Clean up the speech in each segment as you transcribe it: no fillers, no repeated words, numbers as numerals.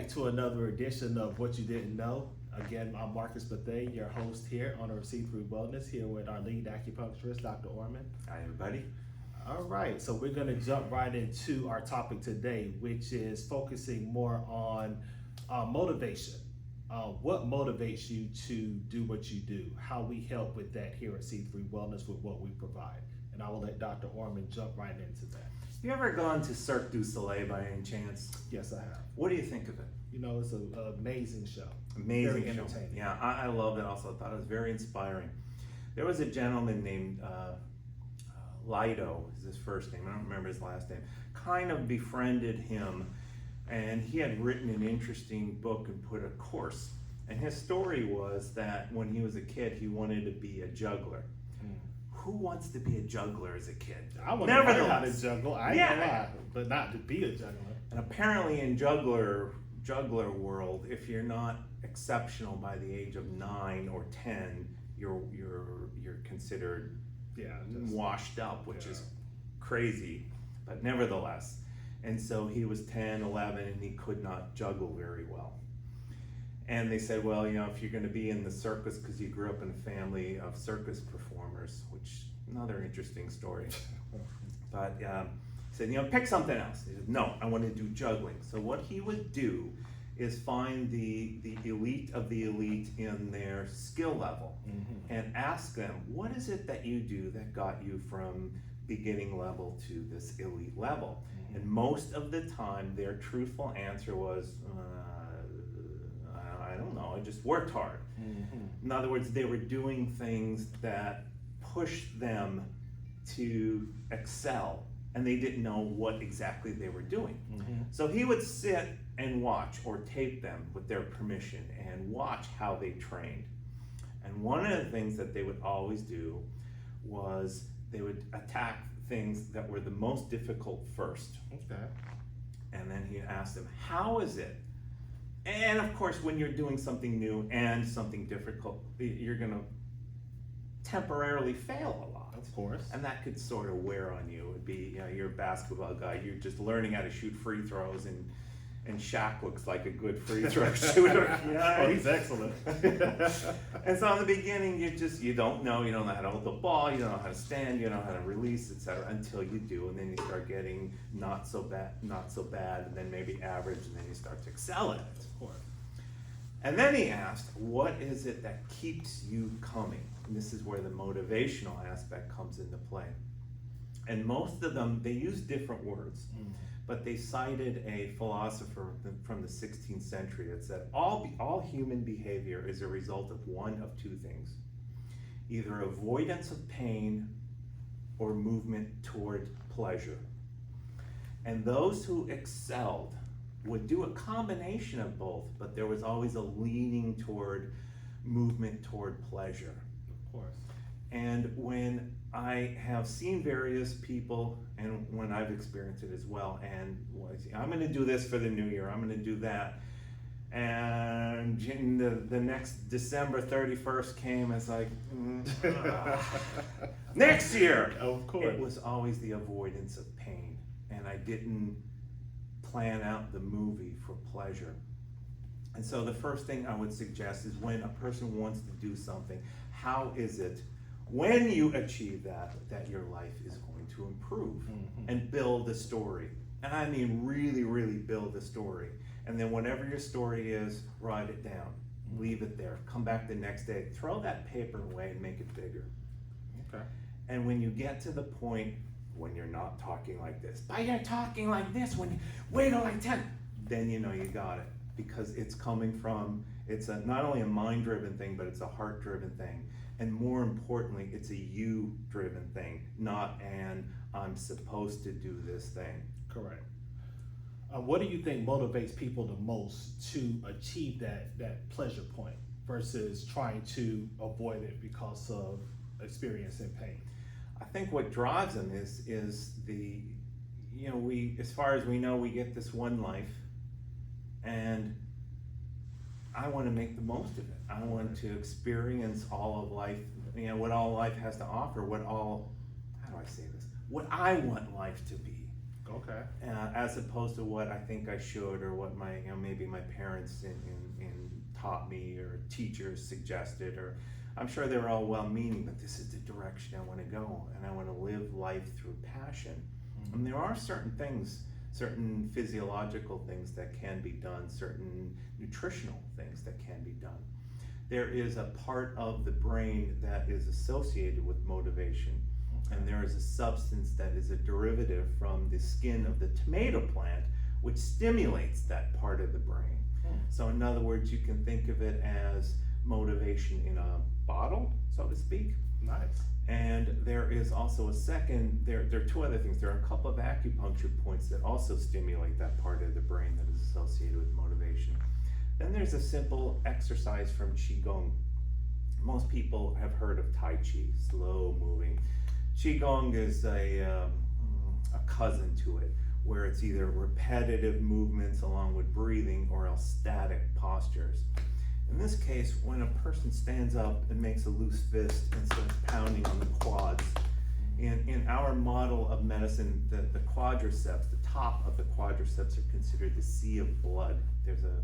back to another edition of What You Didn't Know. Again, I'm Marcus Bethea, your host here on C3 Wellness, here with our lead acupuncturist, Dr. Orman. Hi, everybody. All right, so we're going to jump right into our topic today, which is focusing more on motivation. What motivates you to do what you do? How we help with that here at C3 Wellness with what we provide. And I will let Dr. Orman jump right into that. You ever gone to Cirque du Soleil by any chance? Yes, I have. What do you think of it? You know, it's an amazing show. Amazing Very show. entertaining. Yeah, I loved it also. I thought it was very inspiring. There was a gentleman named Lido, is his first name. I don't remember his last name. Kind of befriended him, and he had written an interesting book and put a course. And his story was that when he was a kid, he wanted to be a juggler. Who wants to be a juggler as a kid? I want to learn how to juggle. I ain't gonna lie, but not to be a juggler. And apparently in juggler world, if you're not exceptional by the age of 9 or 10, you're considered washed up, which is crazy, but nevertheless. And so he was 10, 11, and he could not juggle very well. And they said, well, you know, if you're going to be in the circus because you grew up in a family of circus performers, which another interesting story. But he said, you know, pick something else. He said, no, I want to do juggling. So what he would do is find the elite of the elite in their skill level and ask them, what is it that you do that got you from beginning level to this elite level? And most of the time, their truthful answer was, I don't know, I just worked hard. In other words, they were doing things that pushed them to excel, and they didn't know what exactly they were doing. So he would sit and watch or tape them with their permission and watch how they trained. And one of the things that they would always do was they would attack things that were the most difficult first. Okay. And then he asked them, how is it? And of course, when you're doing something new and something difficult, you're going to temporarily fail a lot. Of course. And that could sort of wear on you. It'd be, you know, you're a basketball guy, you're just learning how to shoot free throws, and Shaq looks like a good free throw shooter. You know? Oh, he's excellent. And so in the beginning, you don't know how to hold the ball, you don't know how to stand, you don't know how to release, etc. until you do, and then you start getting not so bad, and then maybe average, and then you start to excel at it. Of course. And then he asked, what is it that keeps you coming? And this is where the motivational aspect comes into play. And most of them, they use different words, but they cited a philosopher from the 16th century that said, all human behavior is a result of one of two things: either avoidance of pain or movement toward pleasure. And those who excelled would do a combination of both, but there was always a leaning toward movement toward pleasure. Of course. And when I have seen various people, and when I've experienced it as well, and I'm going to do this for the new year, I'm going to do that, and the next December 31st came, it's like, next year! Of course. It was always the avoidance of pain, and I didn't plan out the movie for pleasure. And so the first thing I would suggest is, when a person wants to do something, how is it when you achieve that your life is going to improve? And build a story. And I mean really, really build a story. And then whatever your story is, write it down. Leave it there. Come back the next day. Throw that paper away and make it bigger. Okay. And when you get to the point when you're not talking like this, but you're talking like this, when you wait till like 10, then you know you got it. Because it's coming from, not only a mind-driven thing, but it's a heart-driven thing. And more importantly, it's a you-driven thing, not an I'm supposed to do this thing. Correct. What do you think motivates people the most to achieve that pleasure point versus trying to avoid it because of experiencing pain? I think what drives them is the, you know, as far as we know, we get this one life, and I want to make the most of it. I want to experience all of life, you know, what all life has to offer, how do I say this? What I want life to be. Okay. As opposed to what I think I should, or what my, maybe my parents in taught me, or teachers suggested, or I'm sure they're all well-meaning, but this is the direction I want to go, and I want to live life through passion. And there are certain things, certain physiological things that can be done, certain nutritional things that can be done. There is a part of the brain that is associated with motivation, and there is a substance that is a derivative from the skin of the tomato plant, which stimulates that part of the brain. So in other words, you can think of it as motivation in a bottle, so to speak. Nice. And there is also a second, there are two other things. There are a couple of acupuncture points that also stimulate that part of the brain that is associated with motivation. Then there's a simple exercise from Qigong. Most people have heard of Tai Chi, slow moving. Qigong is a cousin to it, where it's either repetitive movements along with breathing, or else static postures. In this case, when a person stands up and makes a loose fist and starts pounding on the quads, in our model of medicine, the quadriceps, the top of the quadriceps are considered the sea of blood. There's a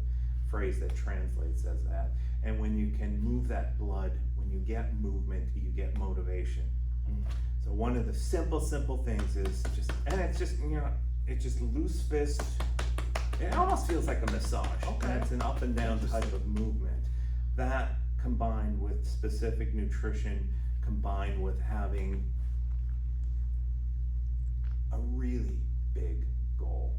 phrase that translates as that. And when you can move that blood, when you get movement, you get motivation. So one of the simple things is just, and it's just, it's just loose fist. It almost feels like a massage. Okay. And it's an up and down type of movement. That combined with specific nutrition, combined with having a really big goal.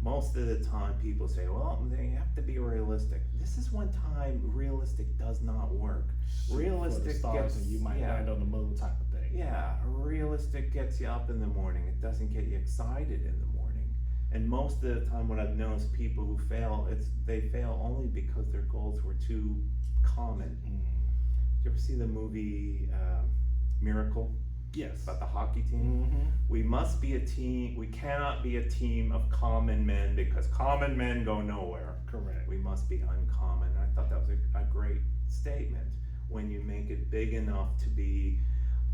Most of the time people say, well, they have to be realistic. This is one time realistic does not work. Realistic For the stars gets, and you might land on the moon type of thing. yeah, realistic gets you up in the morning. It doesn't get you excited in the morning. And most of the time what I've noticed, people who fail, they fail only because their goals were too common. Did you ever see the movie Miracle? Yes. About the hockey team? We must be a team, we cannot be a team of common men, because common men go nowhere. Correct. We must be uncommon. And I thought that was a great statement. When you make it big enough to be,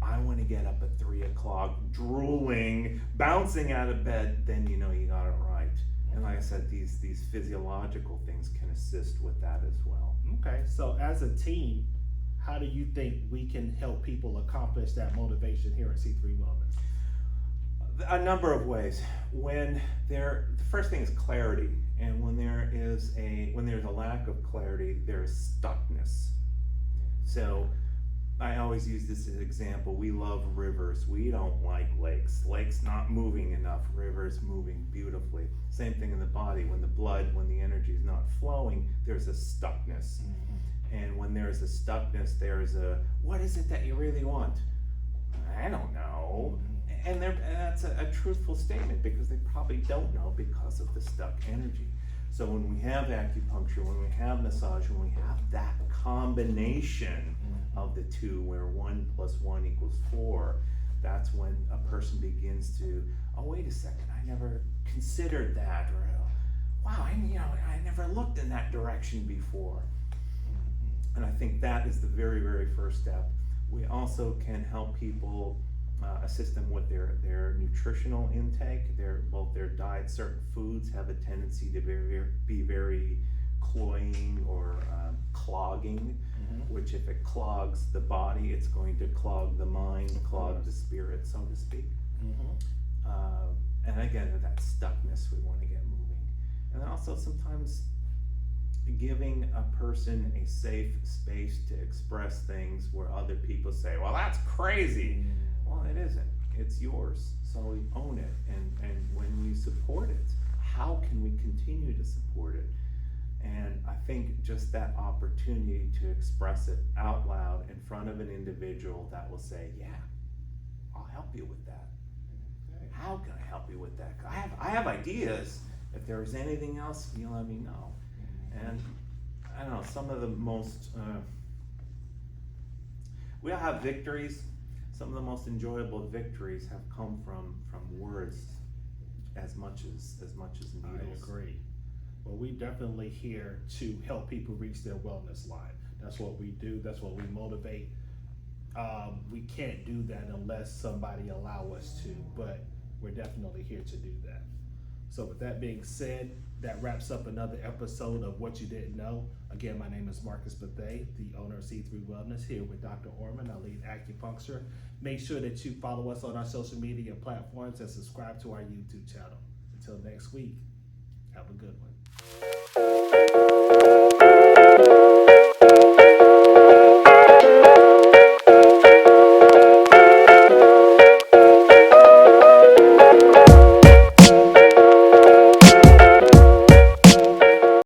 I want to get up at 3 o'clock, drooling, bouncing out of bed, then you know you got it right. And like I said, these physiological things can assist with that as well. Okay, so as a team, how do you think we can help people accomplish that motivation here at C3 Wellness? A number of ways. The first thing is clarity, and when there's a lack of clarity, there's stuckness. So I always use this as an example. We love rivers. We don't like lakes. Lakes not moving enough. Rivers moving beautifully. Same thing in the body. When the energy is not flowing, there's a stuckness. And when there's a stuckness, there's a, what is it that you really want? I don't know. And that's a truthful statement, because they probably don't know because of the stuck energy. So when we have acupuncture, when we have massage, when we have that combination of the two, where 1 + 1 = 4, that's when a person begins to, oh, wait a second, I never considered that, or wow, I never looked in that direction before. And I think that is the very, very first step. We also can help people, assist them with their nutritional intake. Both their diet, certain foods have a tendency to be very cloying or clogging, which if it clogs the body, it's going to clog the mind, clog the spirit, so to speak. And again, that stuckness, we want to get moving. And then also sometimes giving a person a safe space to express things where other people say, well, that's crazy. Well, it isn't. It's yours. So we own it. And when we support it, how can we continue to support it? And I think just that opportunity to express it out loud in front of an individual that will say, yeah, I'll help you with that. Okay. How can I help you with that? I have ideas. If there is anything else, you let me know. And I don't know, some of the most, we all have victories. Some of the most enjoyable victories have come from words as much as needles. I agree. Well, we definitely here to help people reach their wellness line. That's what we do. That's what we motivate. We can't do that unless somebody allow us to, but we're definitely here to do that. So with that being said, that wraps up another episode of What You Didn't Know. Again, my name is Marcus Bethay, the owner of C3 Wellness, here with Dr. Orman, our lead acupuncture. Make sure that you follow us on our social media platforms and subscribe to our YouTube channel. Until next week, have a good one.